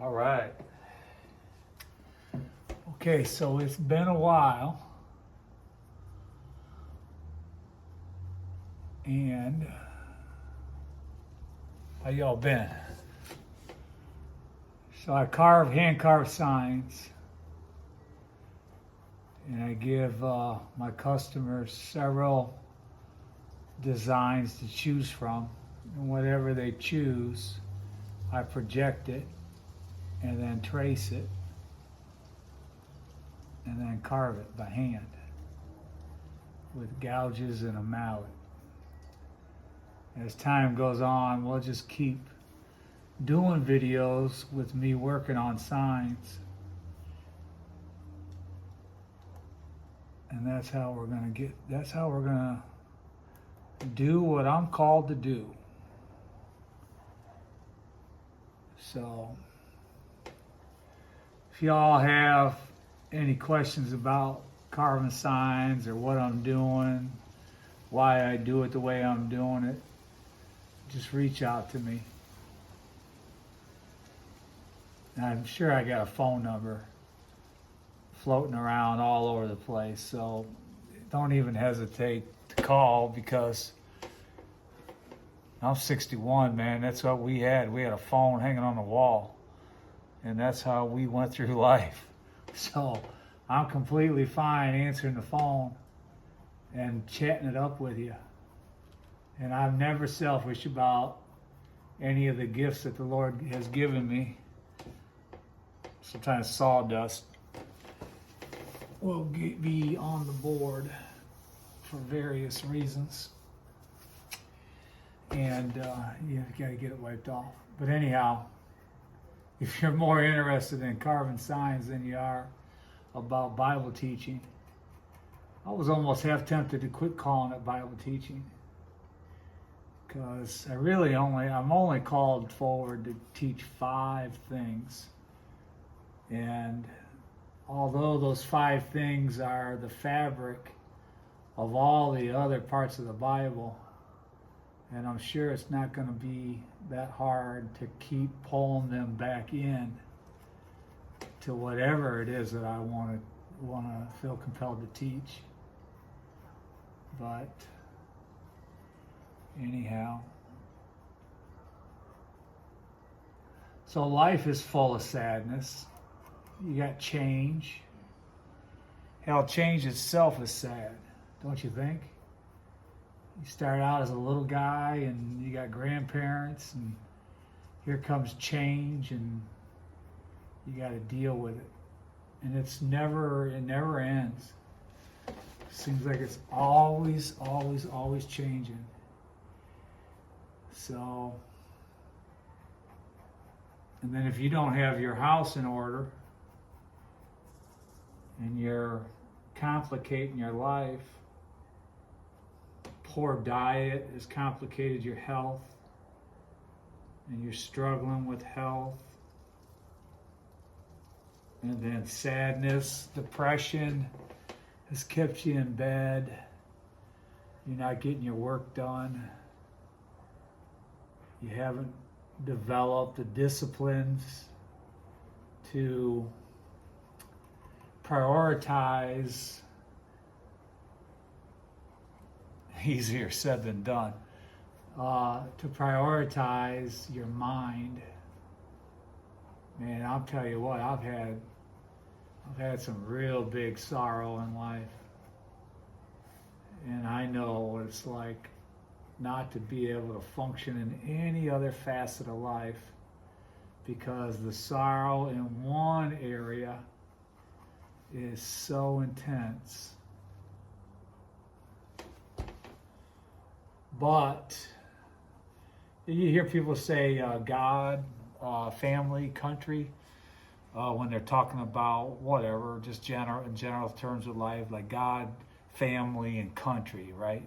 All right. Okay, so it's been a while. And how y'all been? So I hand carve signs, and I give my customers several designs to choose from. And whatever they choose, I project it and then trace it and then carve it by hand with gouges and a mallet. As time goes on, we'll just keep doing videos with me working on signs. And that's how we're gonna do what I'm called to do. So, if y'all have any questions about carving signs or what I'm doing, why I do it the way I'm doing it, just reach out to me. And I'm sure I got a phone number floating around all over the place, so don't even hesitate to call, because I'm 61, man. That's what we had. We had a phone hanging on the wall, and that's how we went through life. So I'm completely fine answering the phone and chatting it up with you. And I'm never selfish about any of the gifts that the Lord has given me. Sometimes sawdust will be on the board for various reasons. And you gotta get it wiped off. But anyhow, if you're more interested in carving signs than you are about Bible teaching, I was almost half tempted to quit calling it Bible teaching, because I'm only called forward to teach 5 things. And although those 5 things are the fabric of all the other parts of the Bible, and I'm sure it's not going to be that hard to keep pulling them back in to whatever it is that I want to feel compelled to teach. But anyhow, so life is full of sadness. You got change. Hell, change itself is sad, don't you think? You start out as a little guy and you got grandparents, and here comes change, and you got to deal with it. And it never ends. Seems like it's always changing. So, and then if you don't have your house in order and you're complicating your life, poor diet has complicated your health, and you're struggling with health, and then sadness, depression has kept you in bed, you're not getting your work done, you haven't developed the disciplines to prioritize. Easier said than done. To prioritize your mind. Man, I'll tell you what, I've had some real big sorrow in life. And I know what it's like not to be able to function in any other facet of life, because the sorrow in one area is so intense. But you hear people say God, family, country, when they're talking about whatever, just in general terms of life, like God, family, and country, right?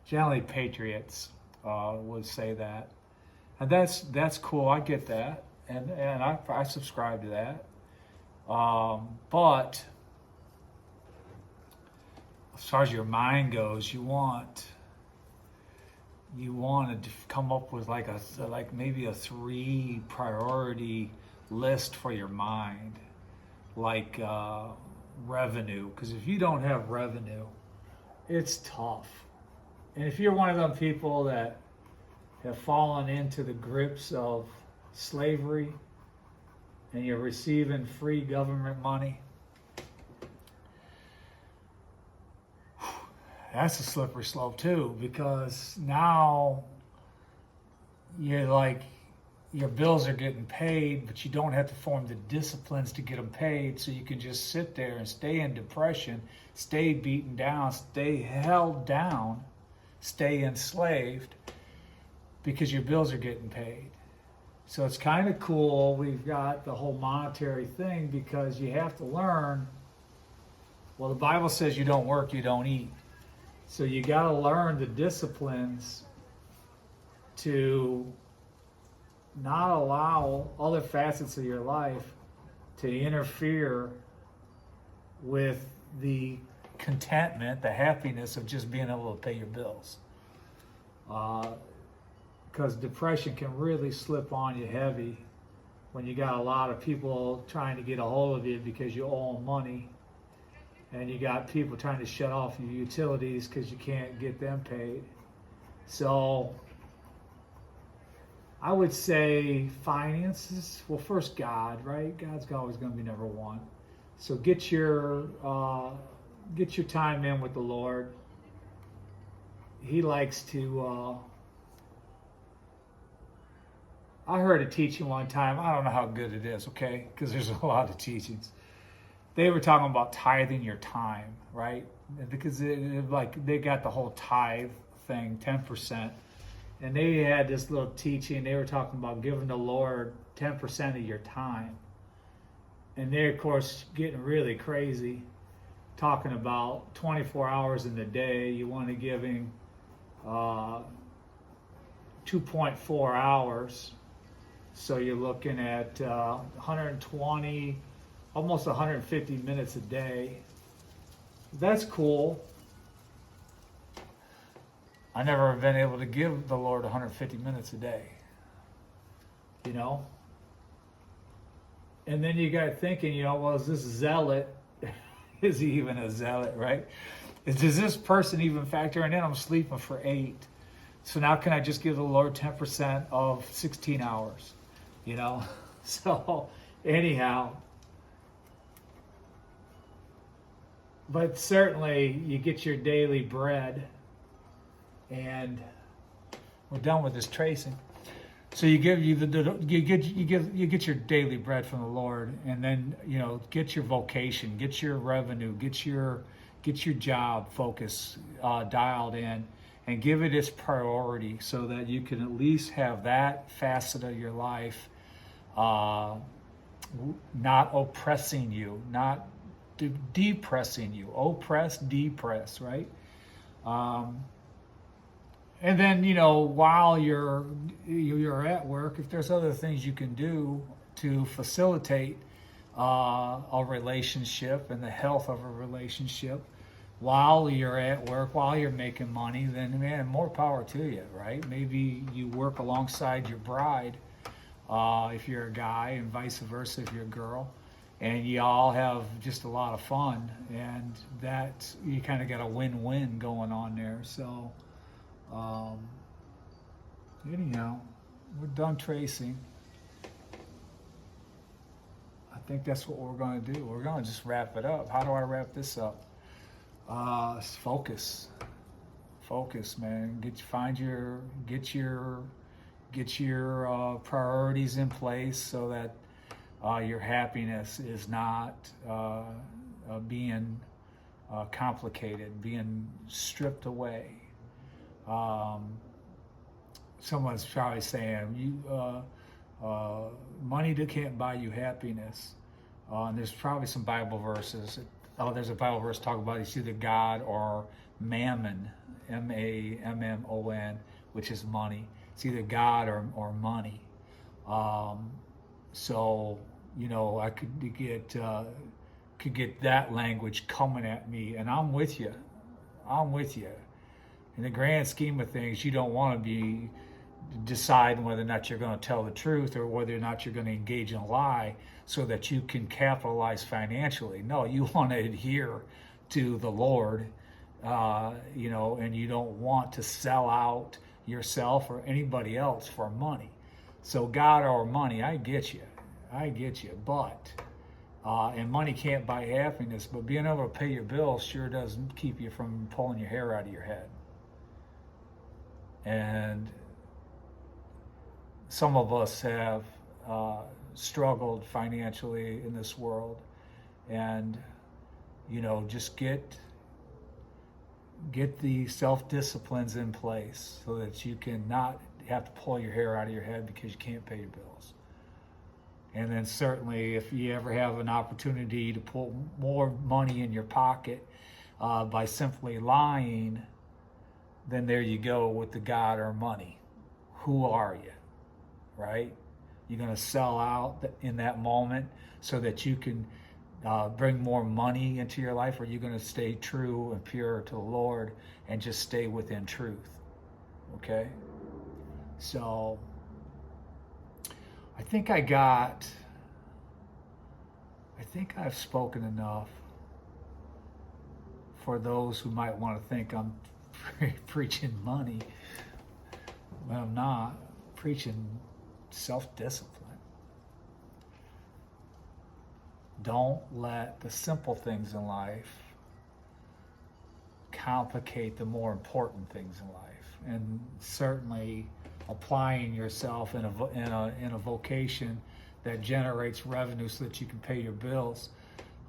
Generally, patriots would say that, and that's cool. I get that, and I subscribe to that. But as far as your mind goes, you want to come up with like maybe a 3 priority list for your mind, like revenue. Because if you don't have revenue, it's tough. And if you're one of them people that have fallen into the grips of slavery and you're receiving free government money, that's a slippery slope too, because now you're like, your bills are getting paid, but you don't have to form the disciplines to get them paid, so you can just sit there and stay in depression, stay beaten down, stay held down, stay enslaved, because your bills are getting paid. So it's kind of cool we've got the whole monetary thing, because you have to learn, well, the Bible says you don't work, you don't eat. So you got to learn the disciplines to not allow other facets of your life to interfere with the contentment, the happiness of just being able to pay your bills. Because depression can really slip on you heavy when you got a lot of people trying to get a hold of you because you owe them money, and you got people trying to shut off your utilities because you can't get them paid. So I would say finances, well, first God, right? God's always going to be number one. So get your time in with the Lord. He likes to, I heard a teaching one time. I don't know how good it is, okay? Because there's a lot of teachings. They were talking about tithing your time, right? Because they got the whole tithe thing, 10%. And they had this little teaching. They were talking about giving the Lord 10% of your time. And they're, of course, getting really crazy, talking about 24 hours in the day. You want to give him 2.4 hours. So you're looking at 120, almost 150 minutes a day. That's cool. I never have been able to give the Lord 150 minutes a day, you know? And then you got thinking, well, is this zealot? Is he even a zealot, right? Does this person even factor in? I'm sleeping for 8. So now can I just give the Lord 10% of 16 hours, So anyhow, but certainly you get your daily bread. And we're done with this tracing. So you get your daily bread from the Lord, and then get your vocation, get your revenue, get your job focus dialed in, and give it its priority, so that you can at least have that facet of your life not oppressing you, not depressing you. Oppress, depress, right? And then, while you're at work, if there's other things you can do to facilitate a relationship and the health of a relationship while you're at work, while you're making money, then, man, more power to you, right? Maybe you work alongside your bride if you're a guy, and vice versa if you're a girl, and you all have just a lot of fun, and that you kind of got a win-win going on there. So anyhow, we're done tracing. I think that's what we're going to do. We're going to just wrap it up. How do I wrap this up? Focus, man. Get your priorities in place, so that your happiness is not being complicated, being stripped away. Someone's probably saying, money can't buy you happiness. And there's probably some Bible verses. There's a Bible verse talking about it's either God or mammon, M-A-M-M-O-N, which is money. It's either God or money. So, I could get that language coming at me, and I'm with you. In the grand scheme of things, you don't want to be deciding whether or not you're going to tell the truth or whether or not you're going to engage in a lie so that you can capitalize financially. No, you want to adhere to the Lord, and you don't want to sell out yourself or anybody else for money. So God or money, I get you, but and money can't buy happiness, but being able to pay your bills sure doesn't keep you from pulling your hair out of your head. And some of us have struggled financially in this world, and just get the self-disciplines in place so that you can not have to pull your hair out of your head because you can't pay your bills. And then certainly if you ever have an opportunity to put more money in your pocket by simply lying, then there you go with the God or money. Who are you, right? You're going to sell out in that moment so that you can bring more money into your life, or you're going to stay true and pure to the Lord and just stay within truth, okay? So I think I've spoken enough for those who might want to think I'm preaching money. Well, I'm not. I'm preaching self-discipline. Don't let the simple things in life complicate the more important things in life. And certainly applying yourself in a vocation that generates revenue so that you can pay your bills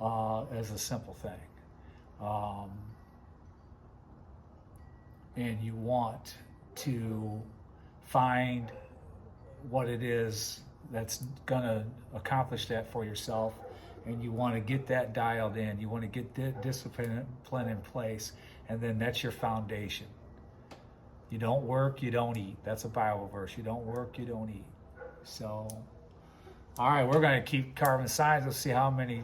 as a simple thing. And you want to find what it is that's going to accomplish that for yourself, and you want to get that dialed in. You want to get discipline in place, and then that's your foundation. You don't work, you don't eat. That's a Bible verse. You don't work, you don't eat. So, all right, we're going to keep carving signs. Let's see how many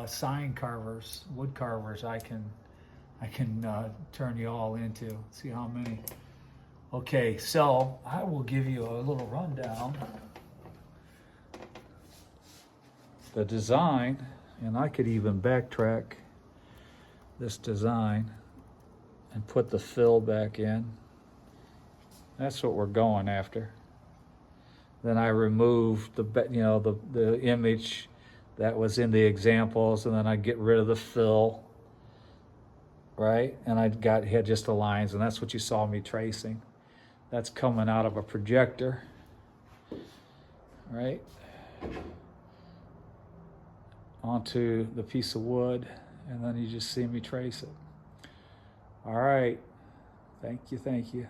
sign carvers, wood carvers I can turn you all into. See how many. Okay, so I will give you a little rundown. The design, and I could even backtrack this design and put the fill back in. That's what we're going after. Then I removed the image that was in the examples, and then I get rid of the fill, right? And I had just the lines, and that's what you saw me tracing. That's coming out of a projector, right? Onto the piece of wood, and then you just see me trace it. All right. Thank you.